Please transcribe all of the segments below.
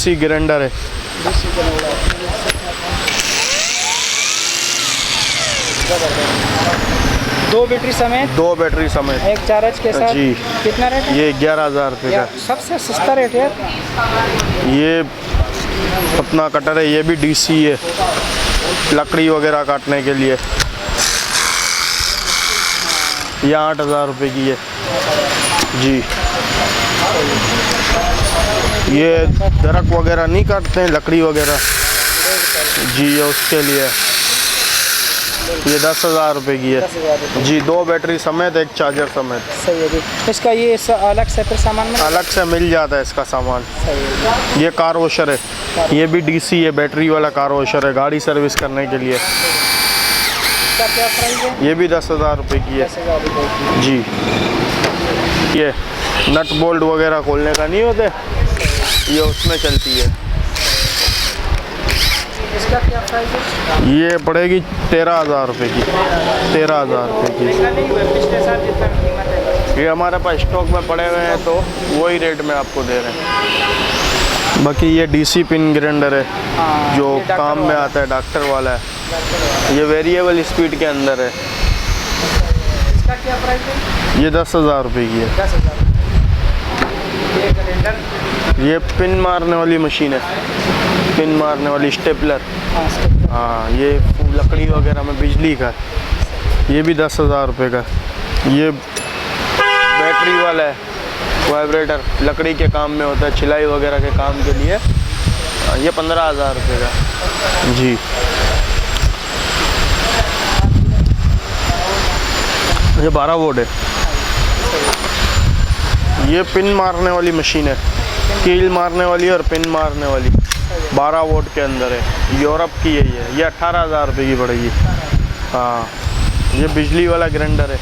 DC grinder है। दो battery समेत, 2 बैटरी समेत, एक चार्ज के साथ। जी। कितना रेट है? ये 11,000 रुपये का। सबसे सस्ता रेट है। ये अपना कटर है, ये भी DC है, लकड़ी वगैरह काटने के लिए। ये 8,000 रुपये की है जी। ये दरख्त वगैरह नहीं काटते हैं, लकड़ी वगैरह जी, ये उसके लिए। ये 10,000 रुपये की है जी, 2 बैटरी समेत, एक चार्जर समेत। सही है जी। इसका ये अलग से फिर सामान में अलग से मिल जाता है इसका सामान। ये कार वॉशर है, ये भी DC है, बैटरी वाला कार वॉशर है, गाड़ी सर्विस करने के लिए। इसका क्या प्राइस है? ये भी 10,000 रुपये की है 10,000 रुपये की। जी। ये नट बोल्ट वगैरह खोलने का नहीं होते, ये उसमें चलती है। इसका क्या प्राइस है? ये पड़ेगी 13,000 रुपये की। 13,000 रुपये की। पिछले साल जितना कीमत है। ये हमारे पास स्टॉक में पड़े हुए हैं, तो वही रेट में आपको दे रहे हैं। बाकी ये DC पिन ग्राइंडर है, हाँ, जो ये डॉक्टर काम में वाला। आता है, डॉक्टर वाला है। ये वेरिएबल स्पीड के अंदर है। इसका क्या प्राइस है? ये 10,000 रुपये की है। 10,000। ये ग्राइंडर, ये पिन मारने वाली मशीन है, पिन मारने वाली स्टेपलर। हाँ, स्टेपलर। हाँ, ये लकड़ी वगैरह में बिजली का है। ये भी 10,000 रुपये का। ये बैटरी वाला है, वाइब्रेटर, लकड़ी के काम में होता है, छिलाई वगैरह के काम के लिए। ये 15,000 रुपये का जी। ये 12 वोल्ट है। ये पिन मारने वाली मशीन है, कील मारने वाली और पिन मारने वाली, 12 वोल्ट के अंदर है, यूरोप की है ये 18,000 रुपये की पड़ेगी। हाँ, ये बिजली वाला ग्राइंडर है,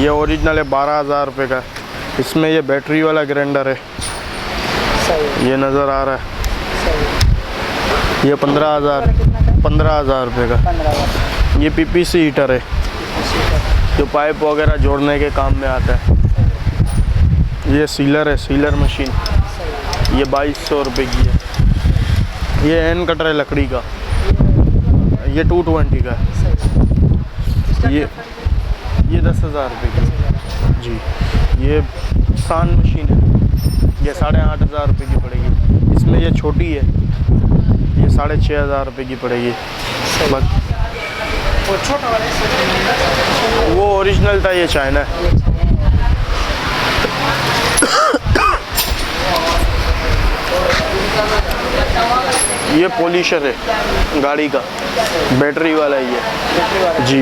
ये ओरिजिनल है, 12,000 रुपये का। इसमें ये बैटरी वाला ग्राइंडर है, ये नज़र आ रहा है, ये 15,000 रुपये का। 15,000। ये PPC हीटर है, जो पाइप वगैरह जोड़ने के काम में आता है। ये सीलर है, सीलर मशीन, ये 2,200 रुपये की है। ये हैंड कटर है लकड़ी का, ये 220 का है। ये 10,000 रुपये की है जी। ये सान मशीन है, ये 8,500 रुपये की पड़ेगी। इसमें ये छोटी है, ये 6,500 रुपये की पड़ेगी। वो छोटा वाला वो ओरिजिनल था, ये चाइना है। ये पॉलिशर है गाड़ी का, बैटरी वाला ही है जी।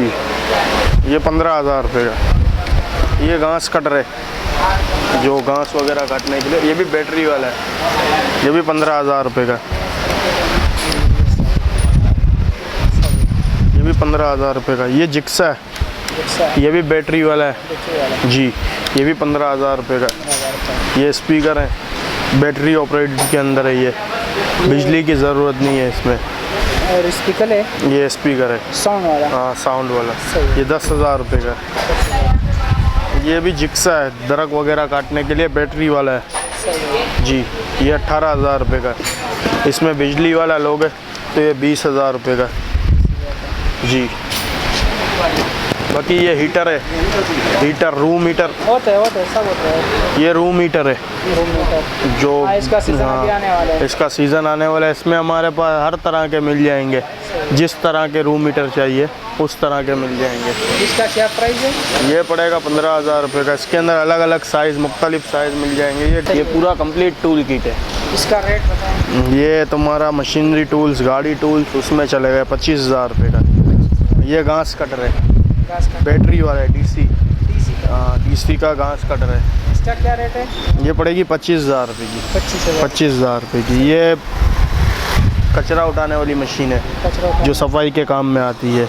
ये 15,000 रुपये का। ये घास कटर है, जो घास वगैरह काटने के लिए, ये भी बैटरी वाला है, ये भी 15,000 रुपये का। ये भी 15,000 रुपये का। ये जिक्सा है, ये भी बैटरी वाला है जी, ये भी 15,000 रुपये का। ये स्पीकर है, बैटरी ऑपरेटेड के अंदर है, ये बिजली की ज़रूरत नहीं है इसमें। और स्पीकर है, ये स्पीकर है, साउंड वाला। हाँ, साउंड वाला। सही। ये 10,000 रुपये का। ये भी जिक्सा है, दरख्त वगैरह काटने के लिए, बैटरी वाला है जी। ये 18,000 रुपये का। इसमें बिजली वाला लोगे तो ये 20,000 रुपये का जी। बाकी ये हीटर है, हीटर, रूम हीटर होते हैं सब होते हैं। ये रूम हीटर है, रूम हीटर जो इसका सीजन अभी आने वाला है। इसका सीज़न आने वाला है। इसमें हमारे पास हर तरह के मिल जाएंगे, जिस तरह के रूम हीटर चाहिए उस तरह के मिल जाएंगे। इसका क्या प्राइस है? ये पड़ेगा 15,000 रुपये का। इसके अंदर अलग अलग साइज़, मुख्तलिफ साइज़ मिल जाएंगे। ये पूरा कंप्लीट टूल किट है। इसका रेट बताएं। ये तुम्हारा मशीनरी टूल्स, गाड़ी टूल्स, उसमें चलेगा 25,000 रुपये का। ये घास कटर है, बैटरी वाला है, DC। हाँ, DC का घास कटर है। इसका क्या रेट है? ये पड़ेगी 25,000 रुपये की। 25,000। 25,000 रुपये की। ये कचरा उठाने वाली मशीन है, जो सफाई के काम में आती है,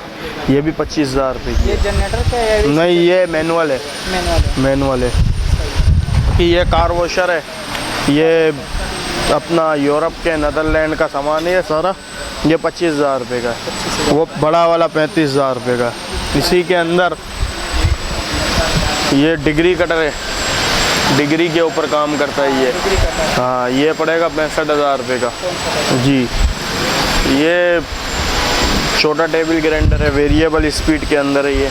ये भी 25,000 रुपये की। ये जनरेटर का है? नहीं, ये मैनुअल है, मैनुअल है। कि ये कार वॉशर है, ये अपना यूरोप के नीदरलैंड का सामान है ये सारा। ये 25,000 रुपये का। वो बड़ा वाला 35,000 रुपये का। इसी के अंदर ये डिग्री कटर है, डिग्री के ऊपर काम करता है ये। डिग्री का है। हाँ, ये पड़ेगा 65,000 रुपये का। कौन सा जी, ये छोटा टेबल ग्राइंडर है, वेरिएबल स्पीड के अंदर है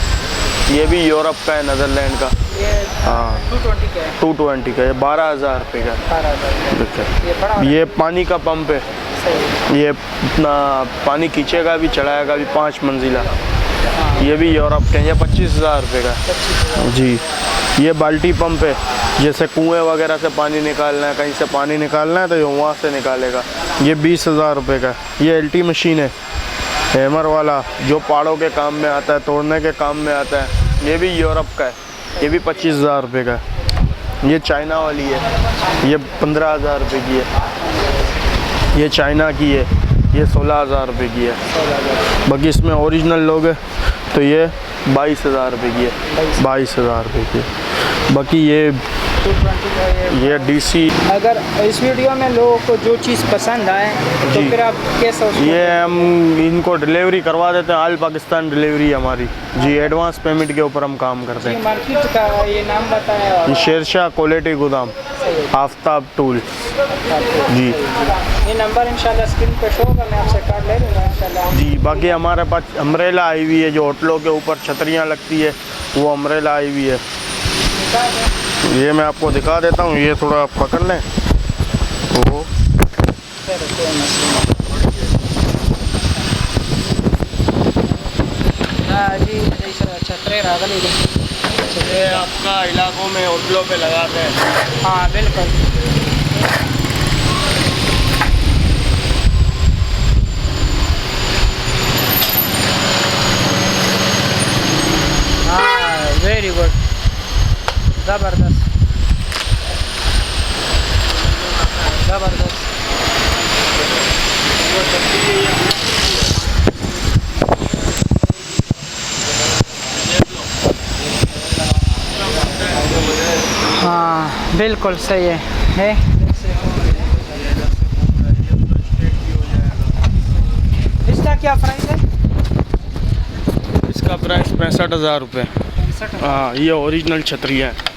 ये भी यूरोप का है, नीदरलैंड का। ये हाँ 220 का है। 220 का, ये 12,000 रुपये का। 12,000 देखिए, ये बड़ा ये पानी का पंप है, सही। ये इतना पानी खींचेगा भी चढ़ाएगा भी, 5 मंजिला। ये भी यूरोप के हैं, ये 25,000 रुपये का। 25,000 जी, ये बाल्टी पंप है, जैसे कुएं वगैरह से पानी निकालना है, कहीं से पानी निकालना है तो ये वहाँ से निकालेगा। ये 20,000 रुपये का। ये एलटी मशीन है, हैमर वाला, जो पहाड़ों के काम में आता है, तोड़ने के काम में आता है। ये भी यूरोप का है, ये भी 25,000 रुपये का है। ये चाइना वाली है, ये 15,000 रुपये की है। ये चाइना की है, ये 16,000 रुपये की है। बाकी इसमें ओरिजिनल लोग है तो ये 22,000 रुपये की है, 22,000 रुपये की है। बाकी ये 220 का ये डीसी, अगर इस वीडियो में लोगों को जो चीज़ पसंद आए तो जी। फिर आप कैसे उसको ये हम इनको डिलीवरी करवा देते हैं, ऑल पाकिस्तान डिलीवरी है हमारी जी। एडवांस पेमेंट के ऊपर हम काम करते ये हैं। मार्केट का ये नाम बताया और ये शेरशाह क्वालिटी गोदाम, सही है। आफ्ताब टूल जी। ये नंबर इंशाल्लाह स्क्रीन पे शो होगा, मैं आपसे कार्ड ले लूँगा इंशाल्लाह। जी, बाकी हमारे पास अम्ब्रेला आई हुई है, जो होटलों के ऊपर छतरियाँ लगती है, वो अम्ब्रेला आई हुई है। ये मैं आपको दिखा देता हूँ, ये थोड़ा आप पकड़ लें तो हाँ जी सर, छतरे रागल ये आपका इलाकों में होटलों पे लगाते हैं। हाँ बिल्कुल। हाँ वेरी गुड, ज़बरदस्त ज़बरदस्त। हाँ बिल्कुल सही है। इसका क्या प्राइस है? इसका प्राइस 65,000 रुपये। 65,000। हाँ, ये ओरिजिनल छतरियाँ हैं।